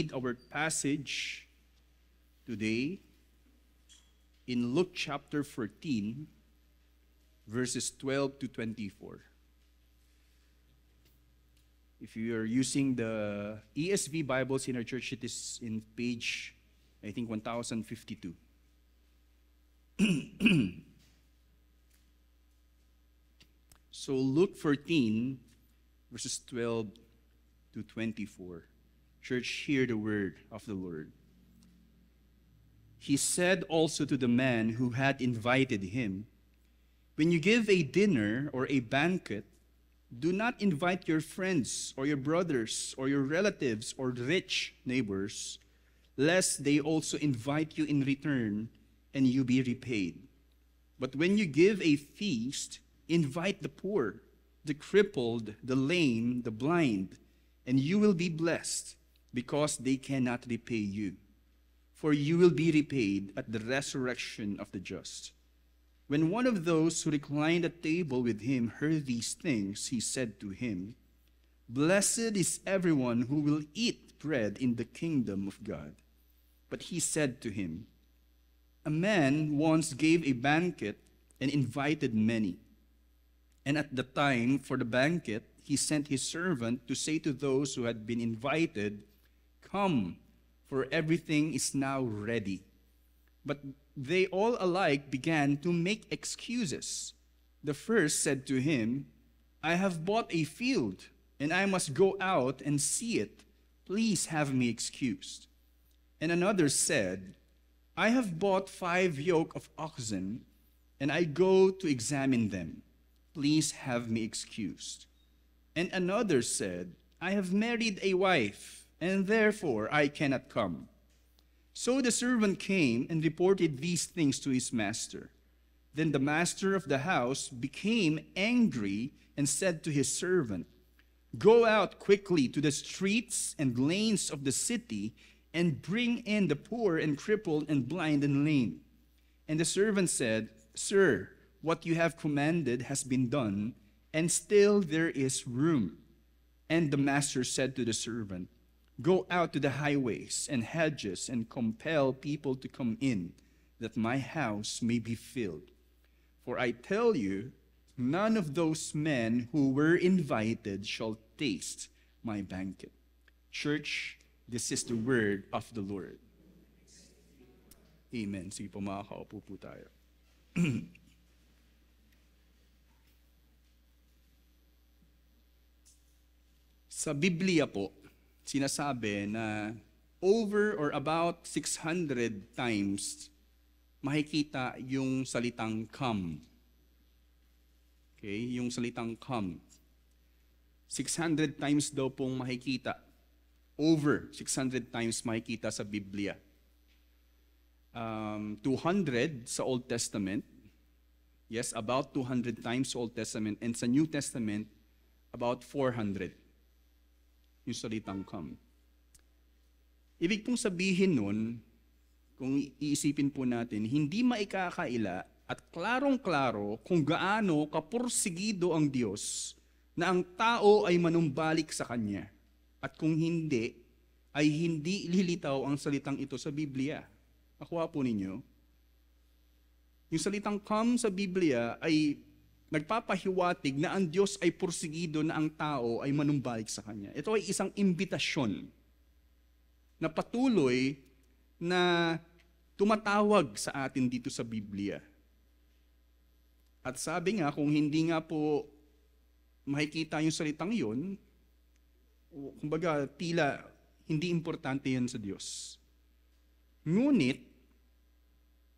read our passage today in Luke chapter 14, verses 12 to 24. If you are using the ESV Bibles in our church, it is in page, I think, 1052. So Luke 14, verses 12 to 24. Church, hear the word of the Lord. He said also to the man who had invited him, "When you give a dinner or a banquet, do not invite your friends or your brothers or your relatives or rich neighbors, lest they also invite you in return and you be repaid. But when you give a feast, invite the poor, the crippled, the lame, the blind, and you will be blessed, because they cannot repay you. For you will be repaid at the resurrection of the just." When one of those who reclined at table with him heard these things, he said to him, "Blessed is everyone who will eat bread in the kingdom of God." But he said to him, "A man once gave a banquet and invited many. And at the time for the banquet, he sent his servant to say to those who had been invited, 'Come, for everything is now ready.' But they all alike began to make excuses. The first said to him, 'I have bought a field, and I must go out and see it. Please have me excused.' And another said, 'I have bought 5 yoke of oxen, and I go to examine them. Please have me excused.' And another said, 'I have married a wife, and therefore I cannot come.' So the servant came and reported these things to his master. Then the master of the house became angry and said to his servant, 'Go out quickly to the streets and lanes of the city and bring in the poor and crippled and blind and lame.' And the servant said, 'Sir, what you have commanded has been done, and still there is room.' And the master said to the servant, 'Go out to the highways and hedges and compel people to come in, that my house may be filled. For I tell you, none of those men who were invited shall taste my banquet.'" Church, this is the word of the Lord. Amen. Sige po, makakaupo po tayo. Sa Biblia po, sinasabi na over or about 600 times makikita yung salitang come. Okay, yung salitang come. 600 times daw pong makikita. Over 600 times makikita sa Biblia. 200 sa Old Testament. Yes, about 200 times sa Old Testament. And sa New Testament, about 400. Yung salitang come. Ibig pong sabihin nun, kung iisipin po natin, hindi maikakaila at klarong-klaro kung gaano kapursigido ang Diyos na ang tao ay manumbalik sa Kanya. At kung hindi, ay hindi lilitaw ang salitang ito sa Biblia. Nakuha po ninyo? Yung salitang come sa Biblia ay nagpapahiwatig na ang Diyos ay pursigido na ang tao ay manumbalik sa Kanya. Ito ay isang imbitasyon na patuloy na tumatawag sa atin dito sa Biblia. At sabi nga, kung hindi nga po makikita yung salitang yun, kumbaga tila hindi importante yan sa Diyos. Ngunit,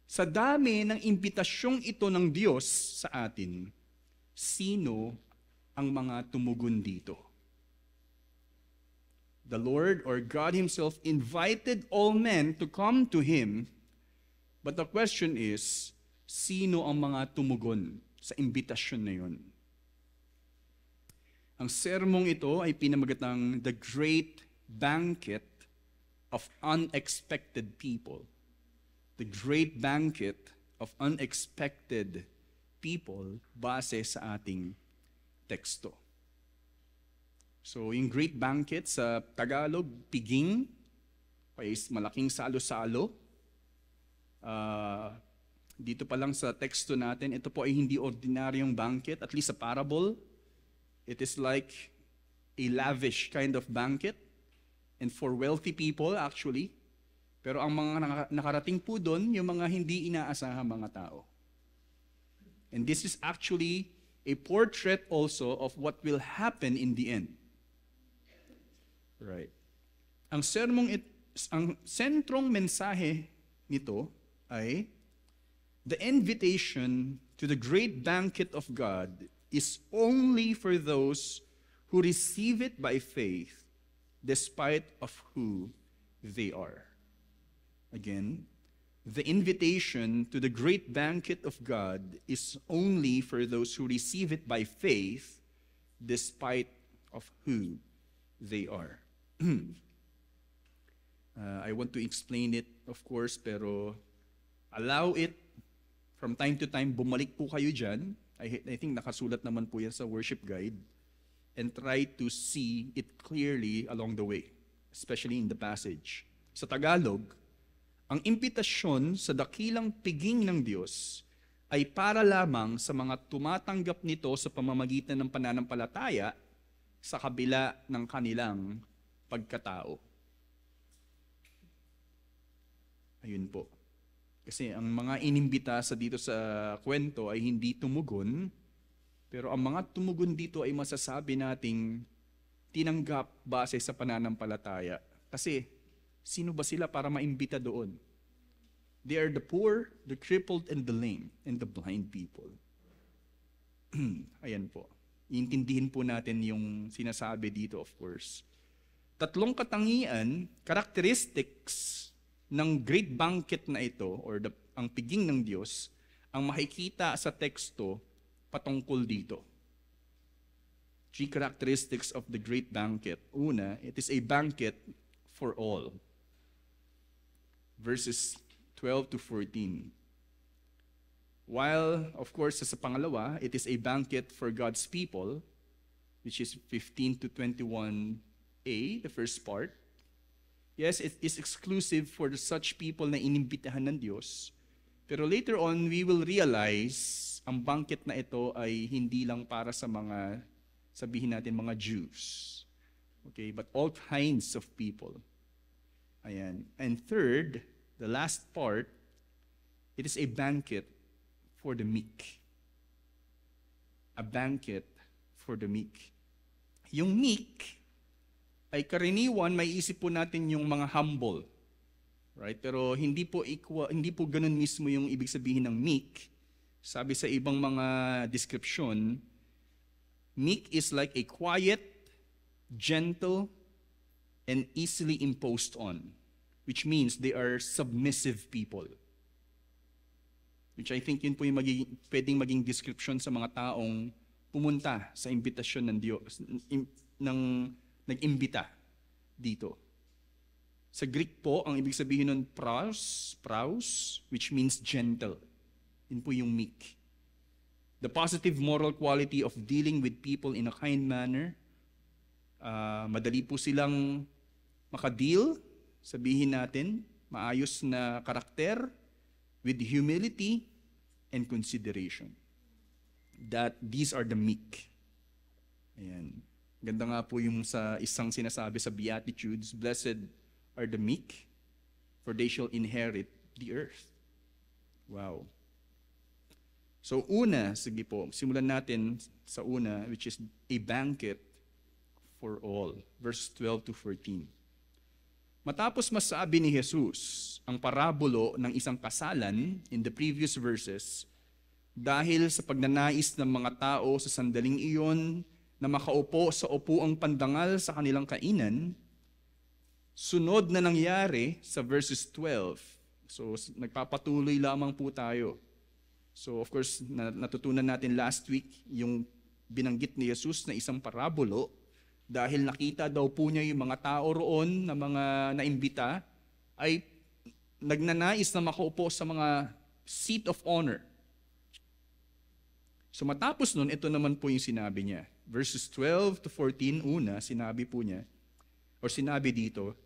sa dami ng imbitasyong ito ng Diyos sa atin, sino ang mga tumugon dito? The Lord or God Himself invited all men to come to Him, but the question is, sino ang mga tumugon sa imbitasyon na yun? Ang sermong ito ay pinamagatang The Great Banquet of Unexpected People. The Great Banquet of Unexpected People base sa ating teksto. So, yung Great Banquet sa Tagalog, piging. malaking salo-salo. Dito pa lang sa teksto natin, ito po ay hindi ordinaryong banquet, at least sa parable. It is like a lavish kind of banquet, and for wealthy people actually. Pero ang mga nakarating po doon, yung mga hindi inaasahang mga tao. And this is actually a portrait also of what will happen in the end. Right. Ang sentrong mensahe nito ay the invitation to the great banquet of God is only for those who receive it by faith despite of who they are. Again, the invitation to the great banquet of God is only for those who receive it by faith despite of who they are. I want to explain it, of course, pero allow it from time to time, bumalik po kayo dyan. I think nakasulat naman po yan sa worship guide. And try to see it clearly along the way, especially in the passage. Sa Tagalog, ang imbitasyon sa dakilang piging ng Diyos ay para lamang sa mga tumatanggap nito sa pamamagitan ng pananampalataya sa kabila ng kanilang pagkatao. Ayun po. Kasi ang mga inimbita dito sa kwento ay hindi tumugon, pero ang mga tumugon dito ay masasabi nating tinanggap base sa pananampalataya. Kasi sino ba sila para maimbita doon? They are the poor, the crippled, and the lame, and the blind people. Ayan po. Iintindihin po natin yung sinasabi dito, of course. Tatlong katangian, characteristics ng great banquet na ito, or ang piging ng Diyos, ang makikita sa teksto patungkol dito. 3 characteristics of the great banquet. Una, it is a banquet for all. Verses 12 to 14. While, of course, sa pangalawa, it is a banquet for God's people, which is 15 to 21a, the first part. Yes, it is exclusive for such people na inimbitahan ng Diyos. Pero later on, we will realize ang banquet na ito ay hindi lang para sa mga, sabihin natin, mga Jews. Okay, but all kinds of people. Ayan. And third, the last part, it is a banquet for the meek. A banquet for the meek. Yung meek ay karaniwan may isip po natin yung mga humble. Right? Pero hindi po ganun mismo yung ibig sabihin ng meek. Sabi sa ibang mga description, meek is like a quiet, gentle, and easily imposed on, which means they are submissive people. Which I think yun po yung pwedeng maging description sa mga taong pumunta sa imbitasyon ng Diyos, nag-imbita dito. Sa Greek po, ang ibig sabihin nun praus, which means gentle. Yun po yung meek. The positive moral quality of dealing with people in a kind manner. Madali po silang makadeal, sabihin natin, maayos na karakter, with humility and consideration. That these are the meek. Ayan. Ganda nga po yung sa isang sinasabi sa Beatitudes, blessed are the meek, for they shall inherit the earth. Wow. So una, sige po, simulan natin sa una, which is a banquet for all. Verse 12 to 14. Matapos masabi ni Jesus ang parabulo ng isang kasalan in the previous verses, dahil sa pagnanais ng mga tao sa sandaling iyon na makaupo sa upuang pandangal sa kanilang kainan, sunod na nangyari sa verses 12. So nagpapatuloy lamang po tayo. So of course, natutunan natin last week yung binanggit ni Jesus na isang parabulo dahil nakita daw po niya yung mga tao roon na mga naimbita ay nagnanais na makaupo sa mga seat of honor. So matapos nun, ito naman po yung sinabi niya. Verses 12 to 14, una, sinabi po niya, or sinabi dito,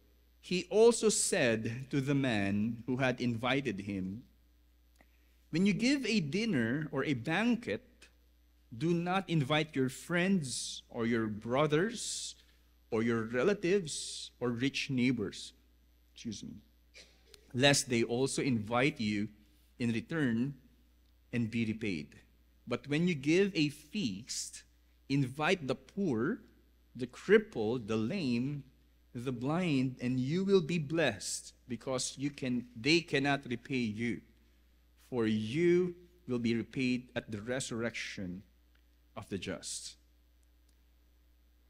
He also said to the man who had invited him, "When you give a dinner or a banquet, do not invite your friends or your brothers or your relatives or rich neighbors, lest they also invite you in return and be repaid. But when you give a feast, invite the poor, the crippled, the lame, the blind, and you will be blessed, because they cannot repay you, for you will be repaid at the resurrection of the just."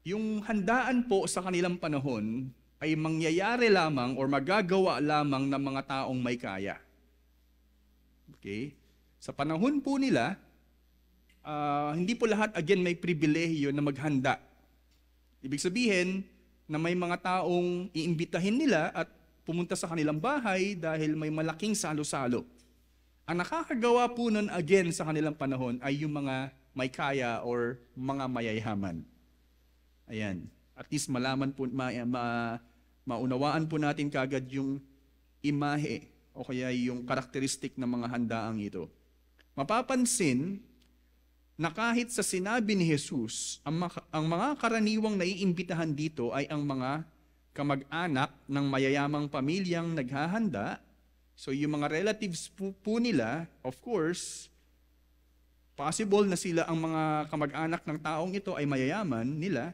Yung handaan po sa kanilang panahon ay mangyayari lamang or magagawa lamang ng mga taong may kaya. Okay? Sa panahon po nila, hindi po lahat again may pribilehiyo na maghanda. Ibig sabihin na may mga taong iimbitahin nila at pumunta sa kanilang bahay dahil may malaking salo-salo. Ang nakakagawa po nun again sa kanilang panahon ay yung mga may kaya or mga mayayaman. Ayan. At least malaman po, maunawaan po natin kagad yung imahe o kaya yung karakteristik ng mga handaang ito. Mapapansin na kahit sa sinabi ni Jesus, ang mga karaniwang naiimbitahan dito ay ang mga kamag-anak ng mayayamang pamilyang naghahanda. So yung mga relatives po nila, of course, possible na sila ang mga kamag-anak ng taong ito ay mayayaman nila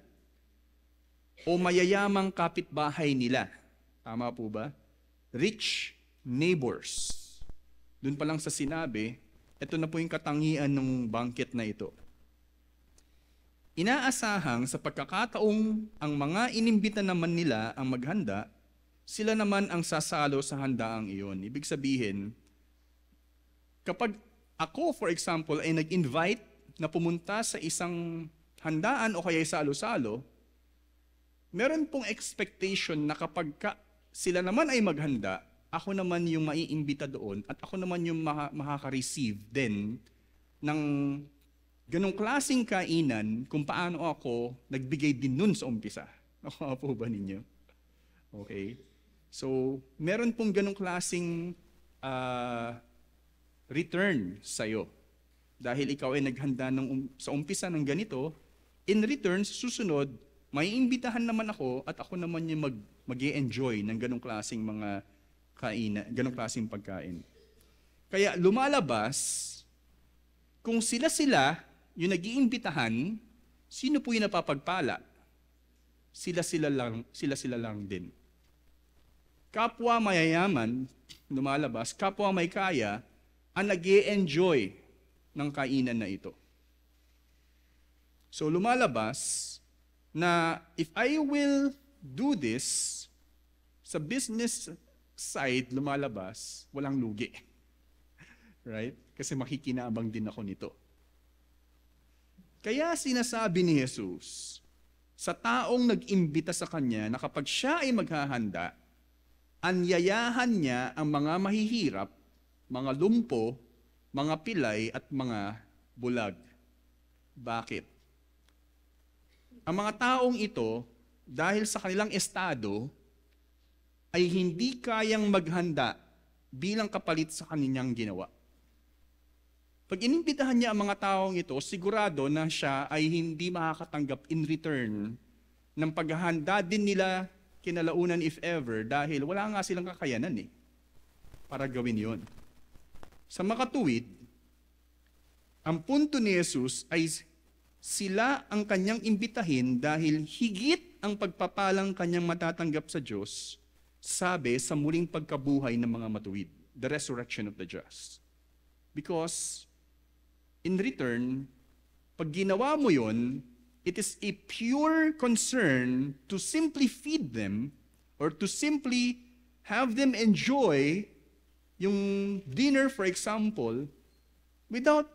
o mayayamang kapitbahay nila. Tama po ba? Rich neighbors. Doon pa lang sa sinabi, ito na po yung katangian ng banquet na ito. Inaasahang sa pagkakataong ang mga inimbita naman nila ang maghanda, sila naman ang sasalo sa handaang iyon. Ibig sabihin, kapag ako, for example, ay nag-invite na pumunta sa isang handaan o kaya salo-salo, meron pong expectation na kapag sila naman ay maghanda, ako naman yung maiimbita doon at ako naman yung makaka-receive din ng ganong klaseng kainan kung paano ako nagbigay din nun sa umpisa. Nakuha po ba ninyo? Okay. So, meron pong ganong klaseng return sa'yo. Dahil ikaw ay naghanda sa umpisa ng ganito, in return, susunod, may imbitahan naman ako at ako naman yung mag-e-enjoy ng ganong klaseng mga kainan, ganong klaseng pagkain. Kaya lumalabas, kung sila-sila yung nag-iimbitahan, sino po yung napapagpala? Sila-sila lang din. Kapwa mayayaman, lumalabas, kapwa may kaya, ang nag-e-enjoy ng kainan na ito. So lumalabas na if I will do this, sa business side lumalabas, walang lugi. Right? Kasi makikinabang din ako nito. Kaya sinasabi ni Jesus, sa taong nag-imbita sa kanya na kapag siya ay maghahanda, anyayahan niya ang mga mahihirap, mga lumpo, mga pilay at mga bulag. Bakit? Ang mga taong ito, dahil sa kanilang estado, ay hindi kayang maghanda bilang kapalit sa kanilang ginawa. Pag inimbitahan niya ang mga taong ito, sigurado na siya ay hindi makakatanggap in return ng paghahanda din nila kinalaunan if ever, dahil wala nga silang kakayanan para gawin yon. Sa makatuwid, ang punto ni Jesus ay sila ang kanyang imbitahin dahil higit ang pagpapalang kanyang matatanggap sa Diyos, sabi sa muling pagkabuhay ng mga matuwid, the resurrection of the just. Because, in return, pag ginawa mo yon, it is a pure concern to simply feed them or to simply have them enjoy yung dinner, for example, without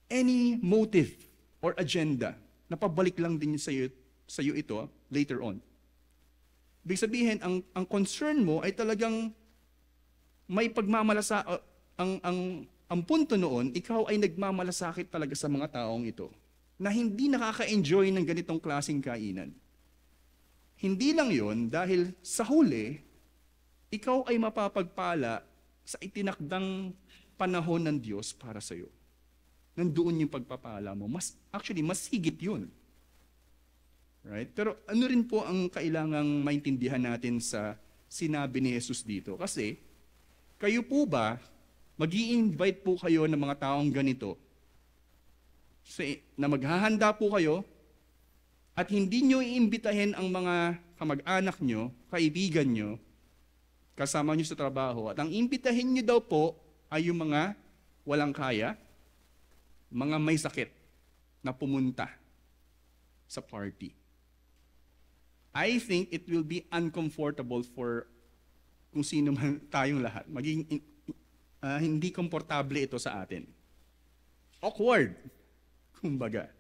any motive or agenda. Napabalik lang din sa iyo ito later on. Ibig sabihin, ang concern mo ay talagang may pagmamalasa. Ang punto noon, ikaw ay nagmamalasakit talaga sa mga taong ito na hindi nakaka-enjoy ng ganitong klaseng kainan. Hindi lang yon, dahil sa huli, ikaw ay mapapagpala sa itinakdang panahon ng Diyos para sa iyo. Nandoon yung pagpapala mo. Mas higit yun. Right? Pero ano rin po ang kailangang maintindihan natin sa sinabi ni Jesus dito? Kasi, kayo po ba, mag-i-invite po kayo ng mga taong ganito, na maghahanda po kayo, at hindi nyo iimbitahin ang mga kamag-anak nyo, kaibigan nyo, kasama nyo sa trabaho, at ang imbitahin nyo daw po ay yung mga walang kaya, mga may sakit na pumunta sa party. I think it will be uncomfortable for kung sino man tayong lahat. Hindi komportable ito sa atin. Awkward, kumbaga.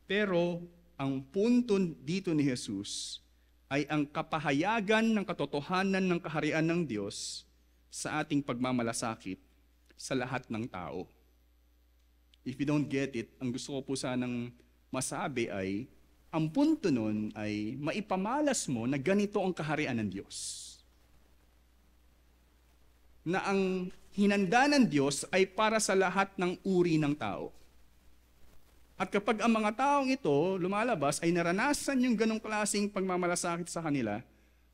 Pero ang punto dito ni Jesus ay ang kapahayagan ng katotohanan ng kaharian ng Diyos sa ating pagmamalasakit sa lahat ng tao. If you don't get it, ang gusto ko po sanang masabi ay, ang punto nun ay maipamalas mo na ganito ang kaharian ng Diyos. Na ang hinanda ng Diyos ay para sa lahat ng uri ng tao. At kapag ang mga taong ito lumalabas ay naranasan yung ganong klaseng pagmamalasakit sa kanila,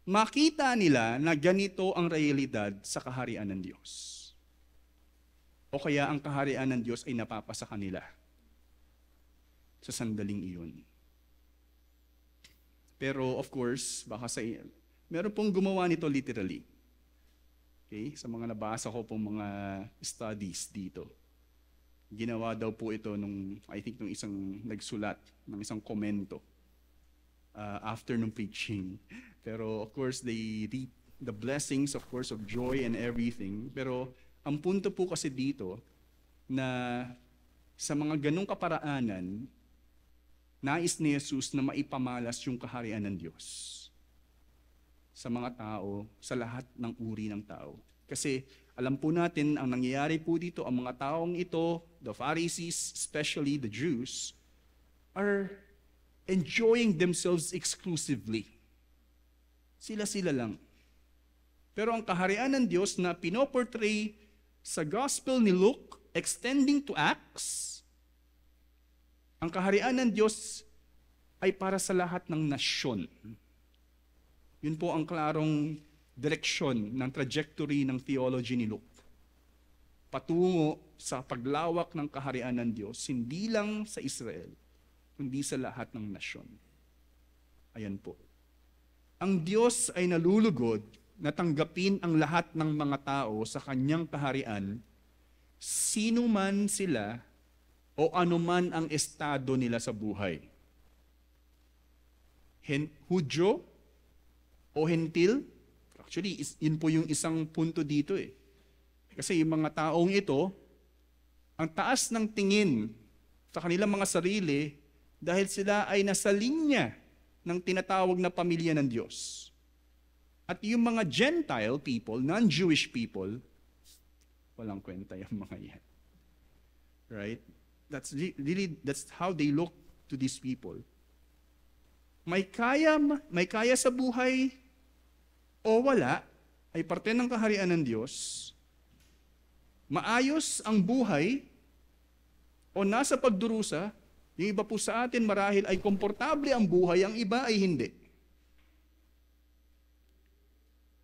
makita nila na ganito ang realidad sa kaharian ng Diyos. O kaya ang kaharian ng Diyos ay napapasa kanila sa sandaling iyon. Pero of course, meron pong gumawa nito literally. Okay? Sa mga nabasa ko pong mga studies dito. Ginawa daw po ito nung isang nagsulat ng isang komento after nung preaching. Pero of course, they reap the blessings, of course, of joy and everything. Pero ang punto po kasi dito na sa mga ganong kaparaanan, nais ni Jesus na maipamalas yung kaharian ng Diyos sa mga tao, sa lahat ng uri ng tao. Kasi alam po natin, ang nangyayari po dito, ang mga taong ito, the Pharisees, especially the Jews, are enjoying themselves exclusively. Sila-sila lang. Pero ang kaharian ng Diyos na pinoportray sa Gospel ni Luke, extending to Acts, ang kaharian ng Diyos ay para sa lahat ng nasyon. Yun po ang klarong direksyon ng trajectory ng theology ni Luke. Patungo sa paglawak ng kaharian ng Diyos, hindi lang sa Israel, kundi sa lahat ng nasyon. Ayan po. Ang Diyos ay nalulugod na tanggapin ang lahat ng mga tao sa kanyang kaharian, sino man sila o anuman ang estado nila sa buhay. Hudyo o Hentil, actually, yun po yung isang punto dito eh. Kasi yung mga taong ito, ang taas ng tingin sa kanilang mga sarili dahil sila ay nasa linya ng tinatawag na pamilya ng Diyos. At yung mga Gentile people, non-Jewish people, walang kwenta yung mga yan. Right? That's how they look to these people. May kaya sa buhay o wala, ay parte ng kaharian ng Diyos. Maayos ang buhay o nasa pagdurusa, yung iba po sa atin marahil ay komportable ang buhay, ang iba ay hindi.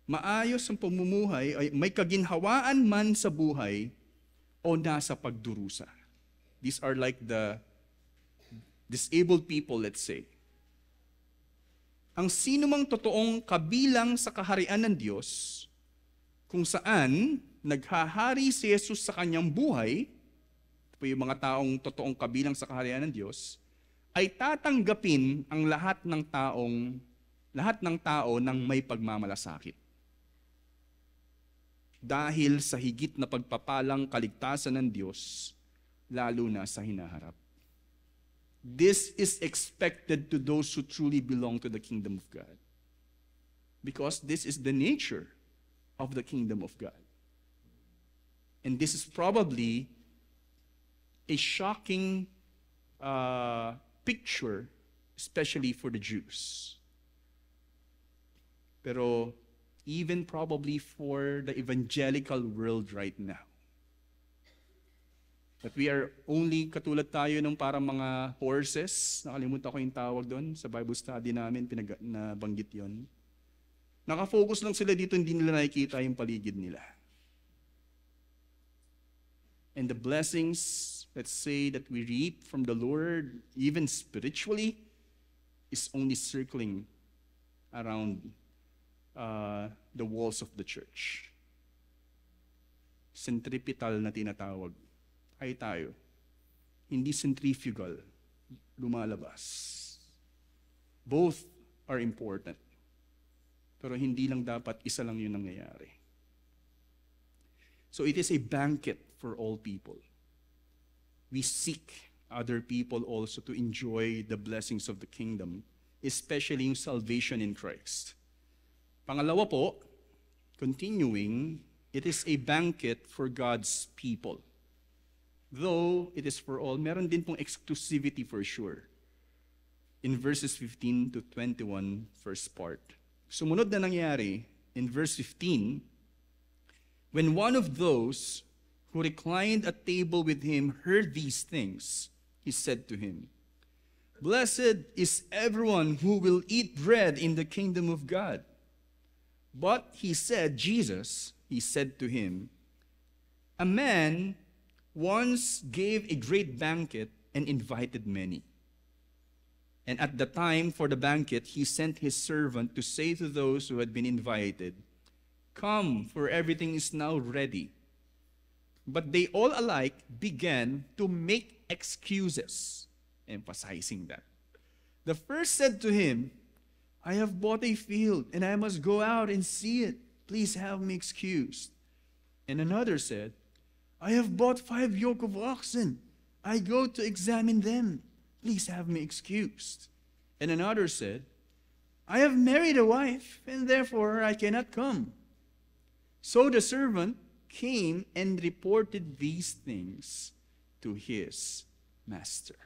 Maayos ang pamumuhay, ay may kaginhawaan man sa buhay o nasa pagdurusa. These are like the disabled people, let's say. Ang sino mang totoong kabilang sa kaharian ng Diyos, kung saan naghahari si Jesus sa kanyang buhay, ito po yung mga taong totoong kabilang sa kaharian ng Diyos, ay tatanggapin ang lahat ng tao ng may pagmamalasakit. Dahil sa higit na pagpapalang kaligtasan ng Diyos, lalo na sa hinaharap. This is expected to those who truly belong to the kingdom of God. Because this is the nature of the kingdom of God. And this is probably a shocking picture, especially for the Jews. Pero even probably for the evangelical world right now. That we are only katulad tayo ng parang mga horses, nakalimutan ko yung tawag doon, sa Bible study namin, nabanggit yon. Nakafocus lang sila dito, hindi nila nakikita yung paligid nila. And the blessings, let's say, that we reap from the Lord, even spiritually, is only circling around the walls of the church. Centripetal na tinatawag ay tayo. Hindi centrifugal, lumalabas. Both are important. Pero hindi lang dapat isa lang yun nangyayari. So it is a banquet for all people. We seek other people also to enjoy the blessings of the kingdom, especially yung salvation in Christ. Pangalawa po, continuing, it is a banquet for God's people. Though it is for all, meron din pong exclusivity for sure. In verses 15 to 21, first part. Sumunod na nangyari, in verse 15, when one of those who reclined at table with him heard these things, he said to him, "Blessed is everyone who will eat bread in the kingdom of God." But he said to him, "A man once gave a great banquet and invited many. And at the time for the banquet, he sent his servant to say to those who had been invited, 'Come, for everything is now ready.' But they all alike began to make excuses," emphasizing that. The first said to him, "I have bought a field, and I must go out and see it. Please have me excused." And another said, "I have bought 5 yoke of oxen. I go to examine them. Please have me excused." And another said, "I have married a wife, and therefore I cannot come." So the servant came and reported these things to his master.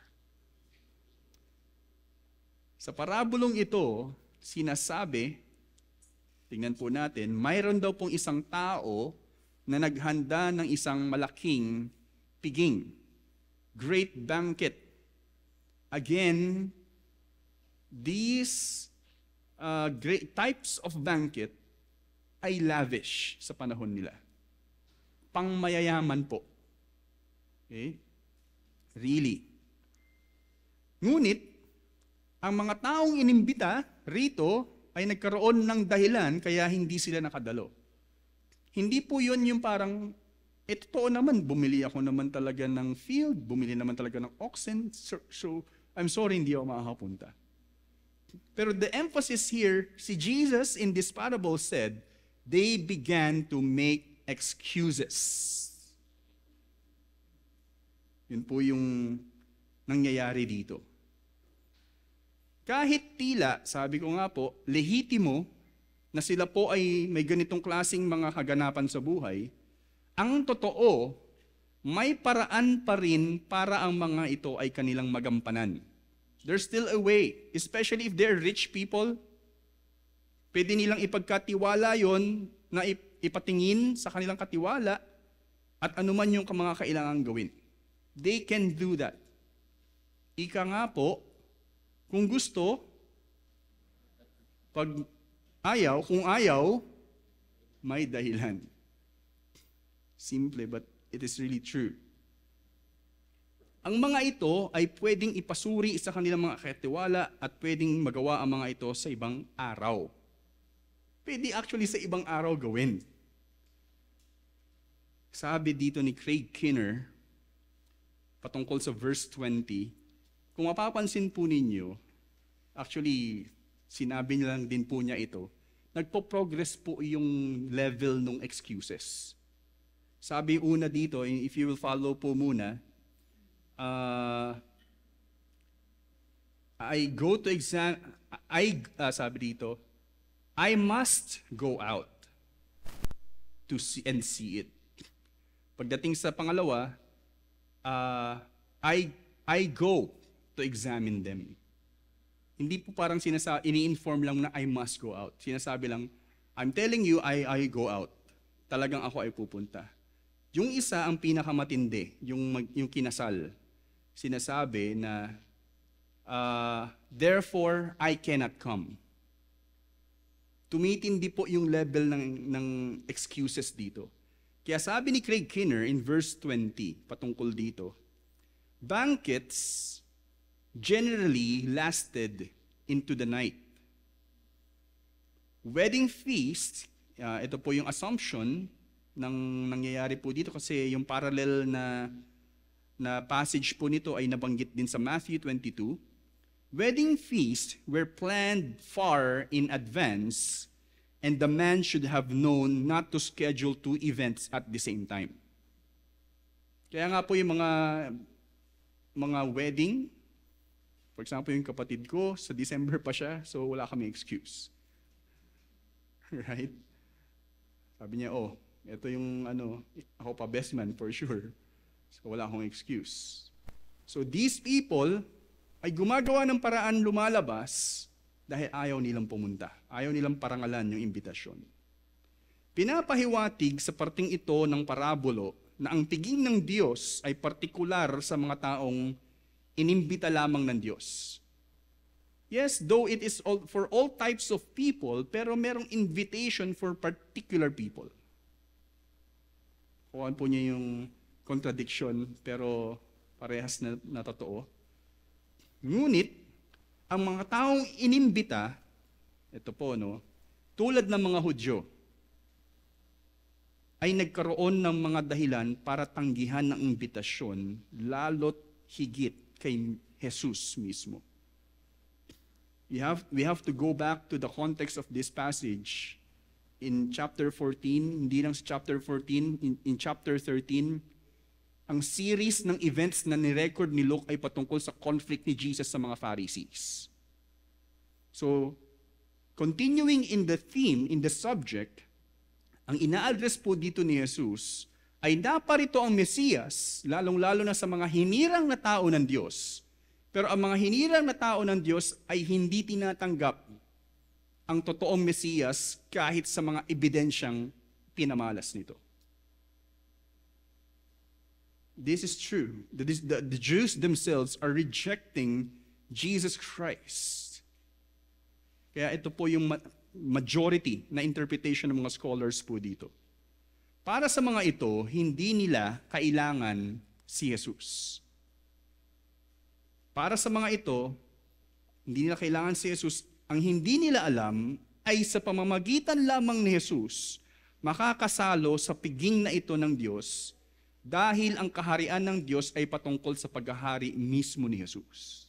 Sa parabolong ito, sinasabi, tingnan po natin, mayroon daw pong isang tao na naghanda ng isang malaking piging, great banquet. Again, these great types of banquet ay lavish sa panahon nila. Pangmayayaman po. Okay? Really. Ngunit, ang mga taong inimbita rito ay nagkaroon ng dahilan kaya hindi sila nakadalo. Hindi po yun yung parang, totoo naman, bumili ako naman talaga ng field, bumili naman talaga ng oxen, so I'm sorry, hindi ako makakapunta. Pero the emphasis here, si Jesus in this parable said, they began to make excuses. Yun po yung nangyayari dito. Kahit tila, sabi ko nga po, lehitimo na sila po ay may ganitong klaseng mga kaganapan sa buhay, ang totoo, may paraan pa rin para ang mga ito ay kanilang magampanan. There's still a way, especially if they're rich people. Pwede nilang ipagkatiwala yon na ipatingin sa kanilang katiwala at anuman yung mga kailangang gawin. They can do that. Ika nga po, kung gusto, kung ayaw, may dahilan. Simple, but it is really true. Ang mga ito ay pwedeng ipasuri sa kanilang mga katiwala at pwedeng magawa ang mga ito sa ibang araw. Pwede actually sa ibang araw gawin. Sabi dito ni Craig Kinner, patungkol sa verse 20, kung mapapansin po ninyo, actually, sinabi niya lang din po niya ito, nagpo-progress po yung level ng excuses. Sabi una dito, if you will follow po muna, sabi dito, I must go out to see and see it. Pagdating sa pangalawa, I go to examine them. Hindi po parang ini-inform lang na I must go out. Sinasabi lang, I'm telling you, I go out. Talagang ako ay pupunta. Yung isa ang pinakamatindi, yung kinasal. Sinasabi na, therefore, I cannot come. Tumitindi po yung level ng excuses dito. Kaya sabi ni Craig Kinner in verse 20, patungkol dito, banquets generally lasted into the night. Wedding feast, ito po yung assumption ng nangyayari po dito kasi yung parallel na passage po nito ay nabanggit din sa Matthew 22. Wedding feasts were planned far in advance and the man should have known not to schedule two events at the same time. Kaya nga po yung mga wedding, for example, yung kapatid ko, sa December pa siya, so wala kami excuse. Right? Sabi niya, ito yung ako pa best man for sure. So wala akong excuse. So these people ay gumagawa ng paraan lumalabas dahil ayaw nilang pumunta. Ayaw nilang parangalan yung imbitasyon. Pinapahiwatig sa parting ito ng parabulo na ang piging ng Diyos ay partikular sa mga taong inimbita lamang ng Diyos. Yes, though it is for all types of people, pero merong invitation for particular people. Kuhaan po niya yung contradiction, pero parehas na totoo. Ngunit, ang mga taong inimbita, ito po, tulad ng mga Hudyo, ay nagkaroon ng mga dahilan para tanggihan ng imbitasyon, lalo't higit kay Jesus mismo. We have to go back to the context of this passage in chapter 14, hindi lang sa chapter 14, in chapter 13, ang series ng events na ni-record ni Luke ay patungkol sa conflict ni Jesus sa mga Pharisees. So, continuing in the theme, in the subject, ang ina-address po dito ni Jesus ay naparito ang Mesiyas, lalong-lalo na sa mga hinirang na tao ng Diyos. Pero ang mga hinirang na tao ng Diyos ay hindi tinatanggap ang totoong Mesiyas kahit sa mga ebidensyang pinamalas nito. This is true. The Jews themselves are rejecting Jesus Christ. Kaya ito po yung majority na interpretation ng mga scholars po dito. Para sa mga ito, hindi nila kailangan si Jesus. Para sa mga ito, hindi nila kailangan si Jesus. Ang hindi nila alam ay sa pamamagitan lamang ni Jesus, makakasalo sa piging na ito ng Diyos dahil ang kaharian ng Diyos ay patungkol sa paghahari mismo ni Jesus.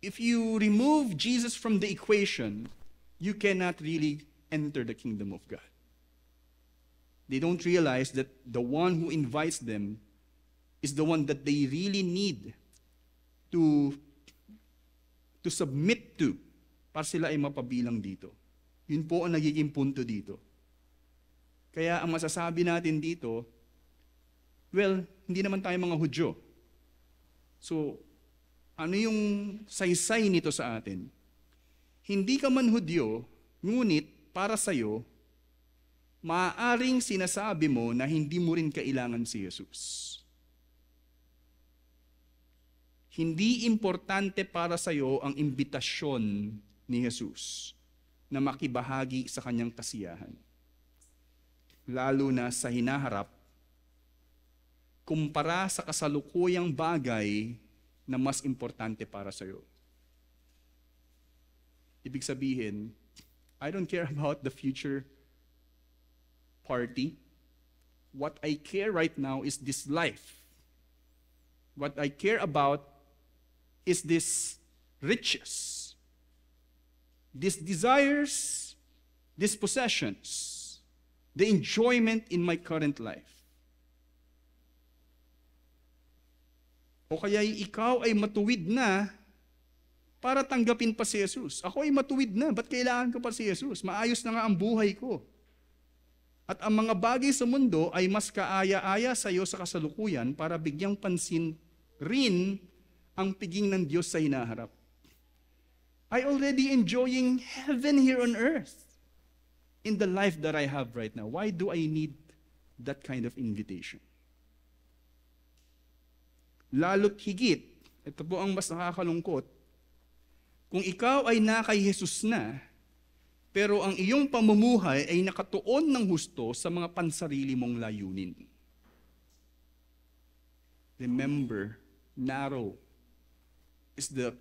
If you remove Jesus from the equation, you cannot really enter the kingdom of God. They don't realize that the one who invites them is the one that they really need to submit to para sila ay mapabilang dito. Yun po ang nagiging punto dito. Kaya ang masasabi natin dito, well, hindi naman tayo mga Hudyo. So, ano yung saysay nito sa atin? Hindi ka man Hudyo, ngunit para sa'yo, maaaring sinasabi mo na hindi mo rin kailangan si Jesus. Hindi importante para sa iyo ang imbitasyon ni Jesus na makibahagi sa kanyang kasiyahan. Lalo na sa hinaharap, kumpara sa kasalukuyang bagay na mas importante para sa iyo. Ibig sabihin, I don't care about the future party. What I care right now is this life. What I care about is this riches, these desires, these possessions, the enjoyment in my current life. O kaya ikaw ay matuwid na para tanggapin pa si Jesus. Ako ay matuwid na, ba't kailangan ko pa si Jesus? Maayos na nga ang buhay ko. At ang mga bagay sa mundo ay mas kaaya-aya sa iyo sa kasalukuyan para bigyang pansin rin ang piging ng Diyos sa hinaharap. I already enjoying heaven here on earth. in the life that I have right now? Why do I need that kind of invitation? Lalo't higit, ito po ang mas nakakalungkot, kung ikaw ay na kay Jesus na, pero ang iyong pamumuhay ay nakatuon ng husto sa mga pansarili mong layunin. Remember, narrow is the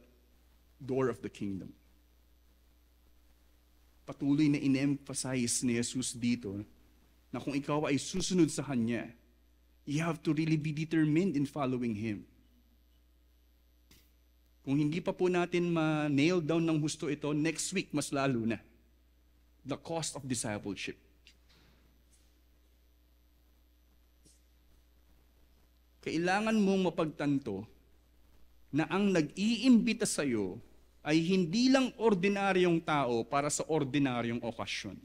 door of the kingdom. Patuloy na in-emphasize ni Jesus dito na kung ikaw ay susunod sa Kanya, you have to really be determined in following Him. Kung hindi pa po natin ma-nail down ng husto ito, next week mas lalo na. The cost of discipleship. Kailangan mong mapagtanto na ang nag-iimbita sa iyo ay hindi lang ordinaryong tao para sa ordinaryong okasyon.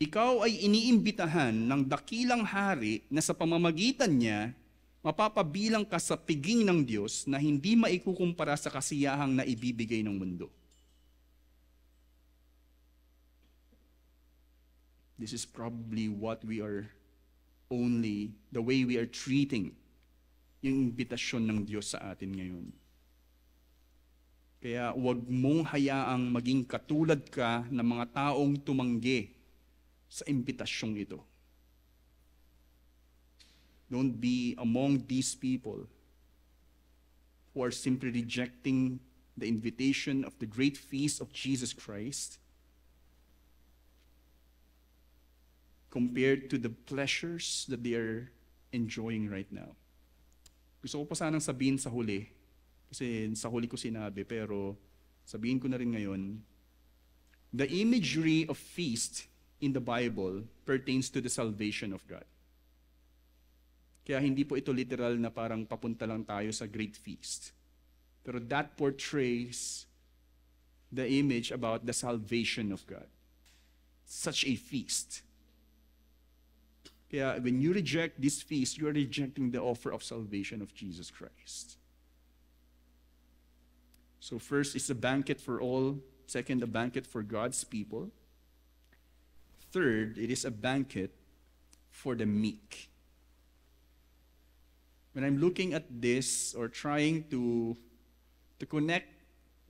Ikaw ay iniimbitahan ng dakilang hari na sa pamamagitan niya, mapapabilang ka sa piging ng Diyos na hindi maikukumpara sa kasiyahang na ibibigay ng mundo. This is probably what we are the way we are treating yung imbitasyon ng Diyos sa atin ngayon. Kaya huwag mong hayaang maging katulad ka ng mga taong tumanggi sa imbitasyong ito. Don't be among these people who are simply rejecting the invitation of the great feast of Jesus Christ compared to the pleasures that they are enjoying right now. Gusto ko pa sanang sabihin sa huli, kasi sa huli ko sinabi, pero sabihin ko na rin ngayon, the imagery of feast in the Bible pertains to the salvation of God. Kaya hindi po ito literal na parang papunta lang tayo sa great feast. Pero that portrays the image about the salvation of God. Such a feast. Kaya when you reject this feast, you are rejecting the offer of salvation of Jesus Christ. So first, it's a banquet for all. Second, a banquet for God's people. Third, it is a banquet for the meek. When I'm looking at this or trying to connect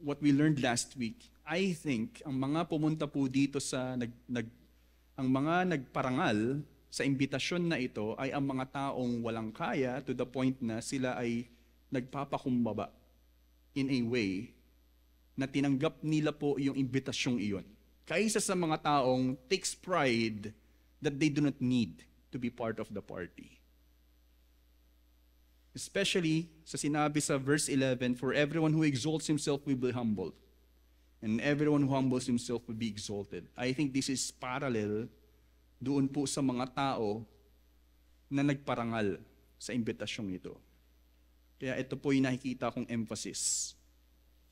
what we learned last week, I think ang mga pumunta po dito sa ang mga nagparangal sa imbitasyon na ito ay ang mga taong walang kaya to the point na sila ay nagpapakumbaba in a way na tinanggap nila po yung imbitasyong iyon. Kaysa sa mga taong takes pride that they do not need to be part of the party. Especially sa sinabi sa verse 11, for everyone who exalts himself will be humbled, and everyone who humbles himself will be exalted. I think this is parallel doon po sa mga tao na nagparangal sa imbitasyong ito. Kaya ito po yung nakikita kong emphasis.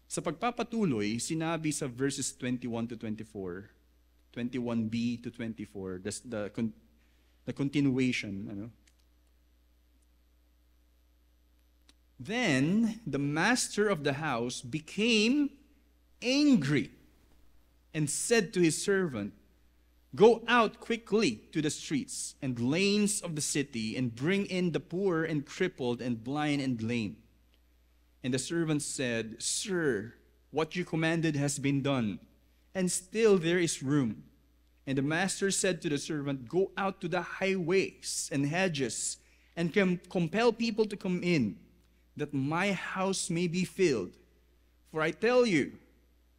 Sa pagpapatuloy, sinabi sa verses 21 to 24, 21b to 24, the continuation, Then the master of the house became angry and said to his servant, go out quickly to the streets and lanes of the city and bring in the poor and crippled and blind and lame. And the servant said, Sir, what you commanded has been done, and still there is room. And the master said to the servant, go out to the highways and hedges and compel people to come in, that my house may be filled. For I tell you,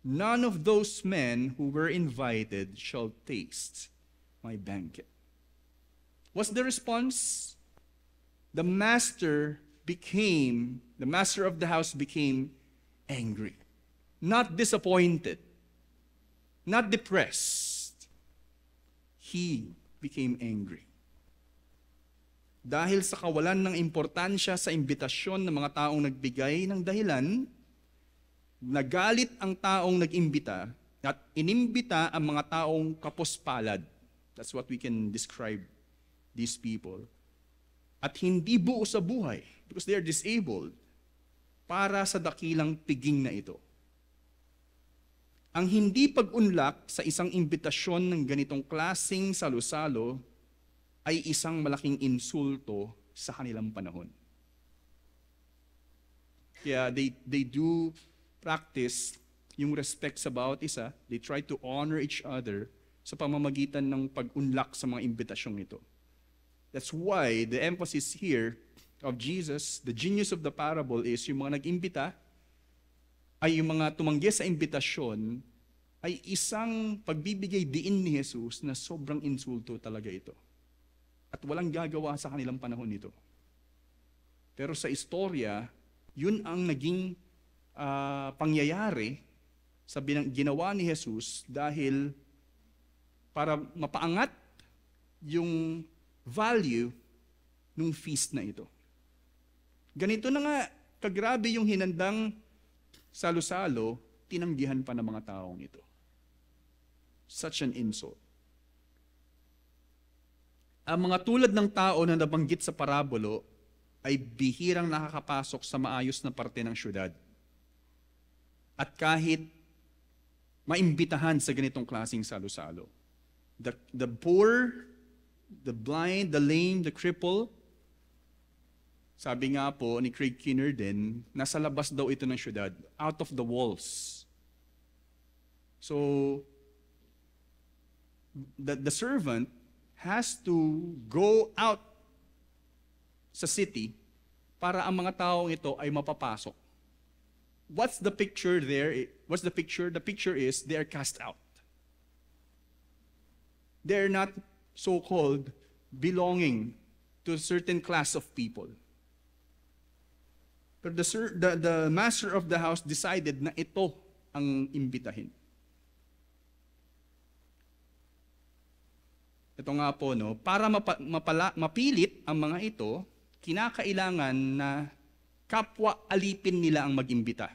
none of those men who were invited shall taste my banquet. What's the response? The master of the house became angry. Not disappointed. Not depressed. He became angry. Dahil sa kawalan ng importansya sa imbitasyon ng mga taong nagbigay ng dahilan, nagalit ang taong nag-imbita at inimbita ang mga taong kapuspalad. That's what we can describe these people. At hindi buo sa buhay because they are disabled para sa dakilang piging na ito. Ang hindi pag-unlak sa isang imbitasyon ng ganitong klaseng salo-salo ay isang malaking insulto sa kanilang panahon. Kaya they do practice yung respect sa bawat isa. They try to honor each other sa pamamagitan ng pag-unlak sa mga imbitasyong ito. That's why the emphasis here of Jesus, the genius of the parable is yung mga nag-imbita, ay yung mga tumanggi sa imbitasyon, ay isang pagbibigay diin ni Jesus na sobrang insulto talaga ito. At walang gagawa sa kanilang panahon nito. Pero sa istorya, yun ang naging pangyayari sa ginawa ni Jesus dahil para mapaangat yung value ng feast na ito. Ganito na nga, kagrabe yung hinandang salo-salo, tinanggihan pa ng mga taong ito. Such an insult. Ang mga tulad ng tao na nabanggit sa parabolo ay bihirang nakakapasok sa maayos na parte ng syudad. At kahit maimbitahan sa ganitong klaseng salo-salo. The poor, the blind, the lame, the cripple, sabi nga po ni Craig Kinner din, nasa labas daw ito ng syudad, out of the walls. So, the servant has to go out sa city para ang mga taong ito ay mapapasok. What's the picture there? What's the picture? The picture is they are cast out. They're not so-called belonging to a certain class of people. But the master of the house decided na ito ang imbitahin. Ito nga po, no, para mapilit ang mga ito, kinakailangan na kapwa alipin nila ang mag-imbita.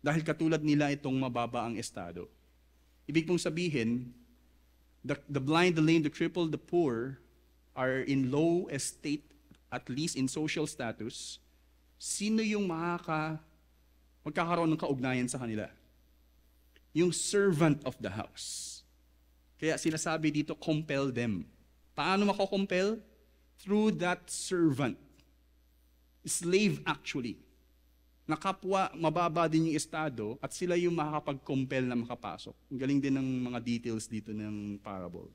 Dahil katulad nila itong mababa ang estado. Ibig pong sabihin, the blind, the lame, the crippled, the poor are in low estate, at least in social status. Sino yung magkakaroon ng kaugnayan sa kanila? Yung servant of the house. Kaya sinasabi dito, compel them. Paano mako-compel? Through that servant. Slave actually. Nakapwa, mababa din yung estado at sila yung makakapag-compel na makapasok. Ang galing din ng mga details dito ng parable.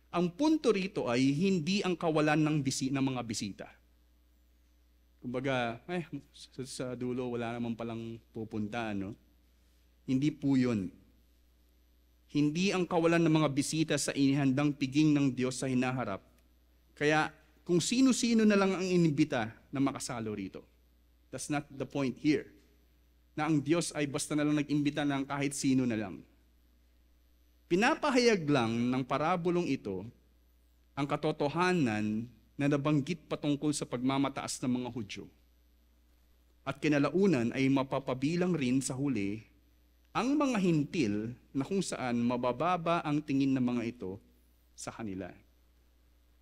Ang punto rito ay hindi ang kawalan ng mga bisita. Kumbaga, sa dulo wala naman palang pupunta, no? Hindi po yun. Hindi ang kawalan ng mga bisita sa inihandang piging ng Diyos sa hinaharap. Kaya kung sino-sino na lang ang inimbita na makasalo rito. That's not the point here. Na ang Diyos ay basta na lang nag-imbita ng kahit sino na lang. Pinapahayag lang ng parabolong ito ang katotohanan na nabanggit patungkol sa pagmamataas ng mga Hudyo. At kinalaunan ay mapapabilang rin sa huli ang mga hintil na kung saan mabababa ang tingin ng mga ito sa kanila.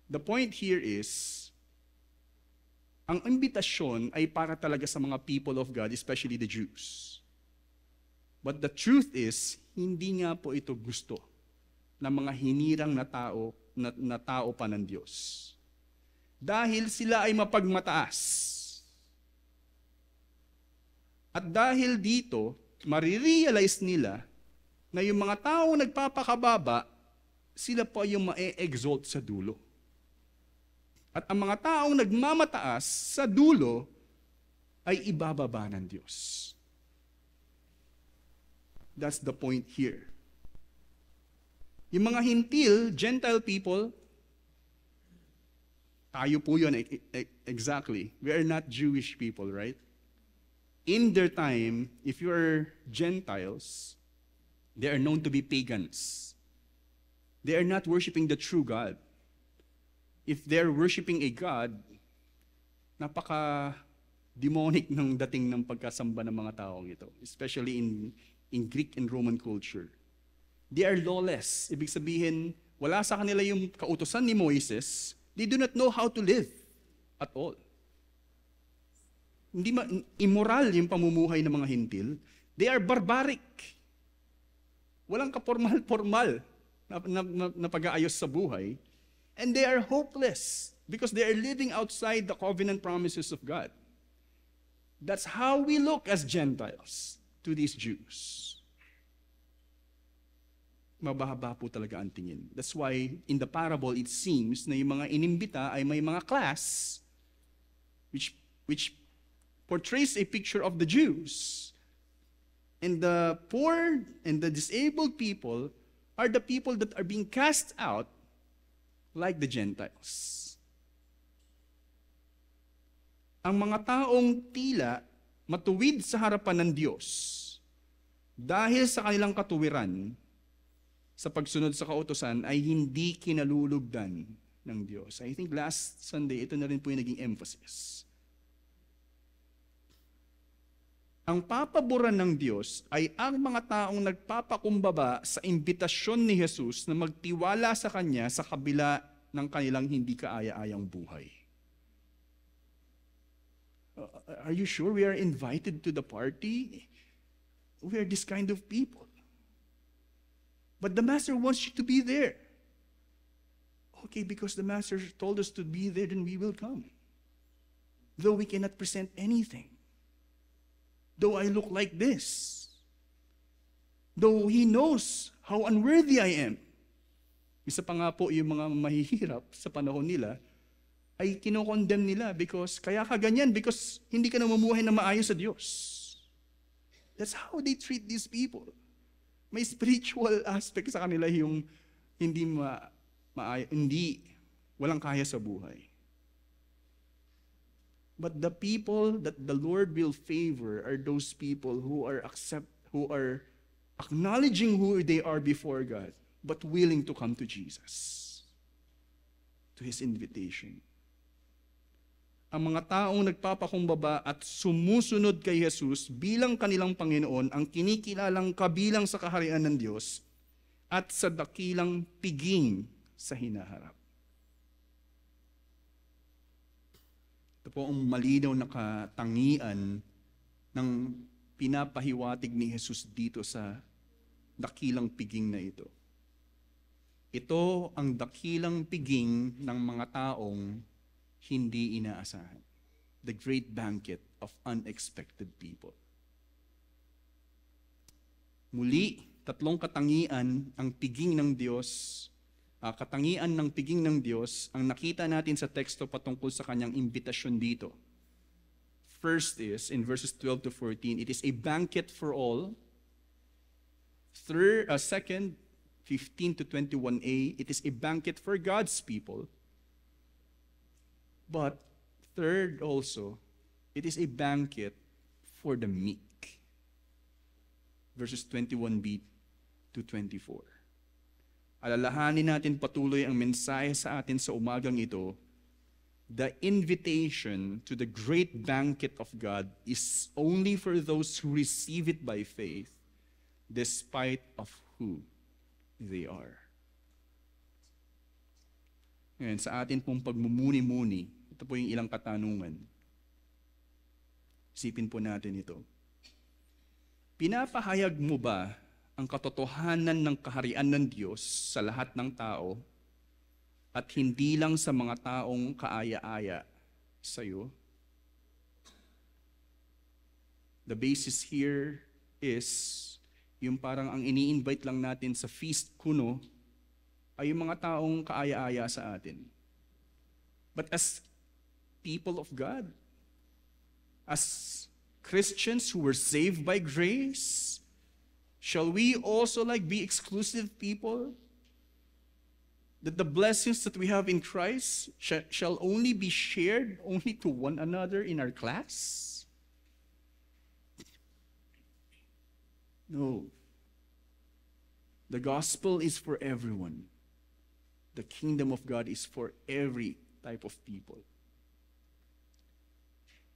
The point here is, ang imbitasyon ay para talaga sa mga people of God, especially the Jews. But the truth is, hindi nga po ito gusto ng mga hinirang na tao pa ng Diyos. Dahil sila ay mapagmataas. At dahil dito, marirealize nila na yung mga taong nagpapakababa, sila pa yung ma-exalt sa dulo. At ang mga taong nagmamataas sa dulo ay ibababa ng Diyos. That's the point here. Yung mga hintil, Gentile people, tayo po yun exactly. We are not Jewish people, right? In their time, if you are Gentiles, they are known to be pagans. They are not worshiping the true God. If they're worshiping a God, napaka-demonic ng dating ng pagkasamba ng mga taong ito, especially in Greek and Roman culture. They are lawless. Ibig sabihin, wala sa kanila yung kautusan ni Moises. They do not know how to live at all. Hindi immoral yung pamumuhay ng mga hintil. They are barbaric. walang kapormal-pormal na pag-aayos sa buhay, and they are hopeless because they are living outside the covenant promises of God. That's how we look as Gentiles to these Jews. Mababa po talaga ang tingin. That's why in the parable it seems na yung mga inimbita ay may mga class which portrays a picture of the Jews. And the poor and the disabled people are the people that are being cast out like the Gentiles. Ang mga taong tila matuwid sa harapan ng Diyos dahil sa kanilang katuwiran sa pagsunod sa kautusan ay hindi kinalulugdan ng Diyos. I think last Sunday, ito na rin po yung naging emphasis. Ang papaboran ng Diyos ay ang mga taong nagpapakumbaba sa imbitasyon ni Jesus na magtiwala sa Kanya sa kabila ng kanilang hindi kaaya-ayang buhay. Are you sure we are invited to the party? We are this kind of people. But the Master wants you to be there. Okay, because the Master told us to be there, then we will come. Though we cannot present anything. Though I look like this. Though He knows how unworthy I am. Isa pa nga po yung mga mahihirap sa panahon nila, ay kinokondemn nila because, kaya ka ganyan, because hindi ka namumuhay na maayos sa Diyos. That's how they treat these people. May spiritual aspect sa kanila yung walang kaya sa buhay. But the people that the Lord will favor are those people who are acknowledging who they are before God, but willing to come to Jesus, to His invitation. Ang mga taong nagpapakumbaba at sumusunod kay Jesus bilang kanilang Panginoon ang kinikilalang kabilang sa kaharian ng Diyos at sa dakilang piging sa hinaharap. Ito po ang malinaw na katangian ng pinapahiwatig ni Jesus dito sa dakilang piging na ito. Ito ang dakilang piging ng mga taong hindi inaasahan. The great banquet of unexpected people. Muli, tatlong katangian ang piging ng Diyos. Katangian ng piging ng Diyos ang nakita natin sa teksto patungkol sa kanyang imbitasyon dito. First is, in verses 12 to 14, it is a banquet for all. Second, 15 to 21a, it is a banquet for God's people. But third also, it is a banquet for the meek. Verses 21b to 24. Alalahanin natin patuloy ang mensahe sa atin sa umagang ito. The invitation to the great banquet of God is only for those who receive it by faith, despite of who they are. Ngayon, sa atin pong pagmumuni-muni, ito po yung ilang katanungan. Isipin po natin ito. Pinapahayag mo ba ang katotohanan ng kaharian ng Diyos sa lahat ng tao at hindi lang sa mga taong kaaya-aya sa iyo? The basis here is yung parang ang ini-invite lang natin sa feast kuno ay yung mga taong kaaya-aya sa atin. But as people of God, as Christians who were saved by grace, shall we also be exclusive people? That the blessings that we have in Christ shall only be shared only to one another in our class? No. The gospel is for everyone. The kingdom of God is for every type of people.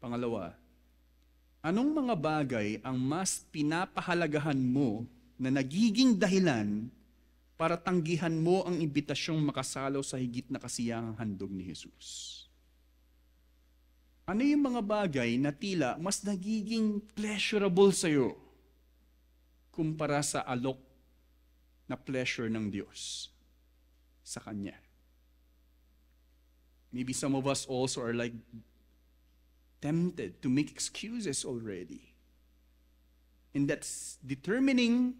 Pangalawa, anong mga bagay ang mas pinapahalagahan mo na nagiging dahilan para tanggihan mo ang imbitasyong makasalo sa higit na kasiyahang handog ni Jesus? Ano yung mga bagay na tila mas nagiging pleasurable sa'yo kumpara sa alok na pleasure ng Diyos sa Kanya. Maybe some of us also are like tempted to make excuses already. And that's determining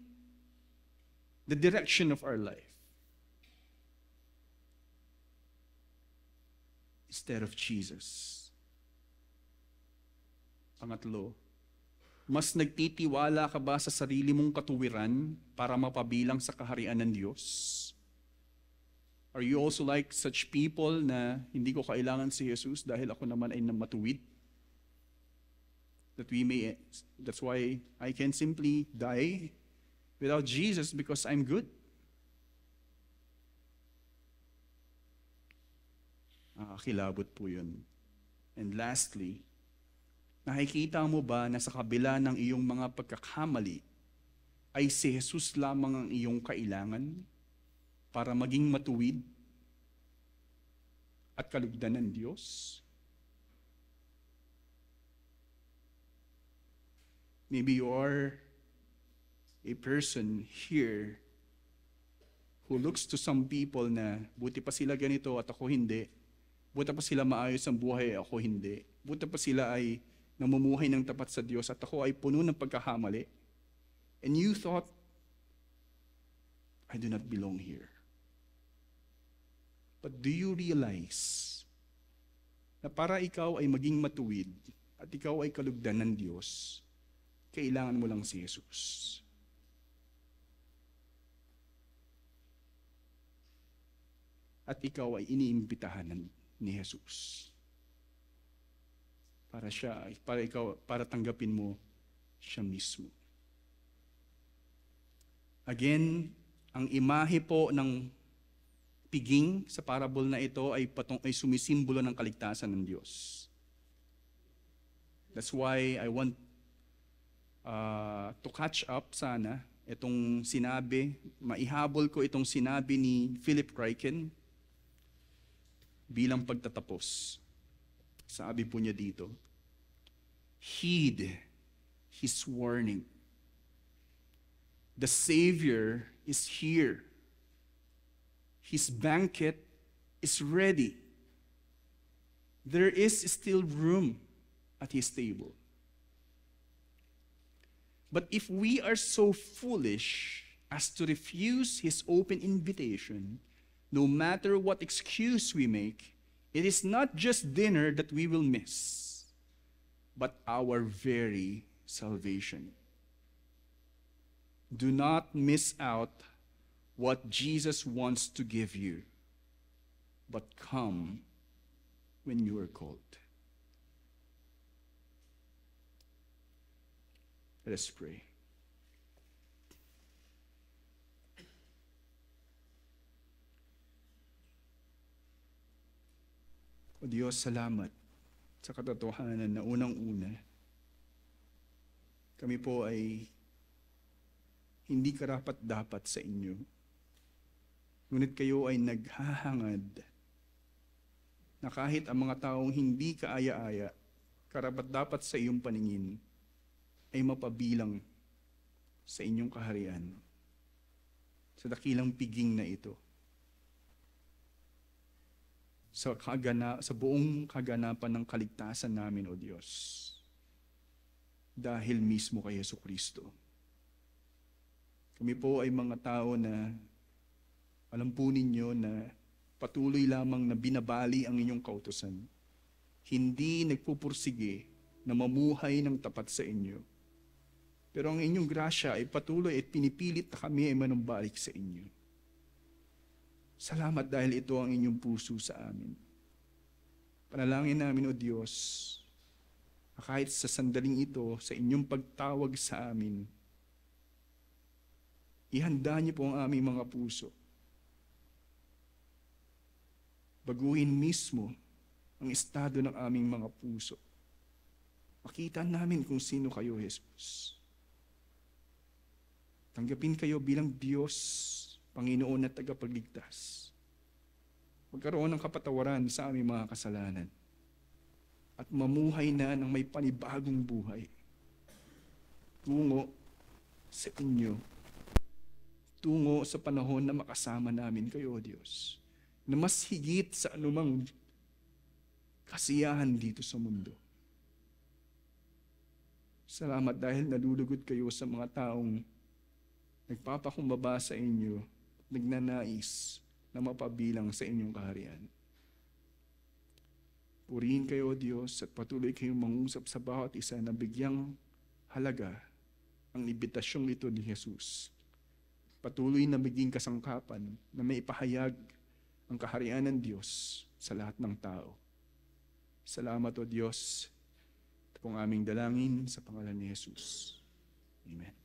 the direction of our life. Instead of Jesus. Pangatlo, mas nagtitiwala ka ba sa sarili mong katuwiran para mapabilang sa kaharian ng Diyos? Are you also like such people na hindi ko kailangan si Jesus dahil ako naman ay matuwid? That's why I can simply die without Jesus because I'm good? Nakakilabot po yun. And lastly, nakikita mo ba na sa kabila ng iyong mga pagkakamali, ay si Jesus lamang ang iyong kailangan para maging matuwid at kalugdan ng Diyos? Maybe you are a person here who looks to some people na buti pa sila ganito at ako hindi. Buti pa sila maayos ang buhay, ako hindi. Buti pa sila ay namumuhay ng tapat sa Diyos at ako ay puno ng pagkakamali. And you thought, I do not belong here. But do you realize na para ikaw ay maging matuwid at ikaw ay kalugdan ng Diyos, kailangan mo lang si Jesus? At ikaw ay iniimbitahan ni Jesus. Para tanggapin mo siya mismo. Again, ang imahe po ng piging sa parable na ito ay sumisimbolo ng kaligtasan ng Diyos. That's why I want to catch up sana itong sinabi, maihabol ko itong sinabi ni Philip Ryken bilang pagtatapos. Sabi po niya dito, heed his warning. The Savior is here. His banquet is ready. There is still room at his table. But if we are so foolish as to refuse his open invitation, no matter what excuse we make, it is not just dinner that we will miss, but our very salvation. Do not miss out what Jesus wants to give you, but come when you are called. Let us pray. O Diyos, salamat sa katotohanan na unang-una, kami po ay hindi karapat-dapat sa inyo. Ngunit kayo ay naghahangad na kahit ang mga taong hindi kaaya-aya, karapat-dapat sa iyong paningin, ay mapabilang sa inyong kaharian, sa dakilang piging na ito. Sa buong kaganapan ng kaligtasan namin, O Diyos, dahil mismo kay Jesucristo. Kami po ay mga tao na alam po ninyo na patuloy lamang na binabali ang inyong kautusan. Hindi nagpupursige na mamuhay ng tapat sa inyo. Pero ang inyong grasya ay patuloy at pinipilit na kami ay manumbalik sa inyo. Salamat dahil ito ang inyong puso sa amin. Panalangin namin, O Diyos, na kahit sa sandaling ito, sa inyong pagtawag sa amin, ihanda niyo po ang aming mga puso. Baguhin mismo ang estado ng aming mga puso. Makita namin kung sino kayo, Jesus. Tanggapin kayo bilang Diyos, Panginoon at tagapagligtas. Magkaroon ng kapatawaran sa aming mga kasalanan. At mamuhay na ng may panibagong buhay. Tungo sa inyo. tungo sa panahon na makasama namin kayo, O Diyos, na mas higit sa anumang kasiyahan dito sa mundo. Salamat dahil nalulugod kayo sa mga taong nagpapakumbaba sa inyo, nagnanais na mapabilang sa inyong kaharian. Purihin kayo, O Diyos, at patuloy kayong mangusap sa bawat isa na bigyang halaga ang imbitasyon ito ni Jesus. Patuloy na maging kasangkapan na may ipahayag ang kaharian ng Diyos sa lahat ng tao. Salamat, O Diyos. Ito pong aming dalangin sa pangalan ni Jesus. Amen.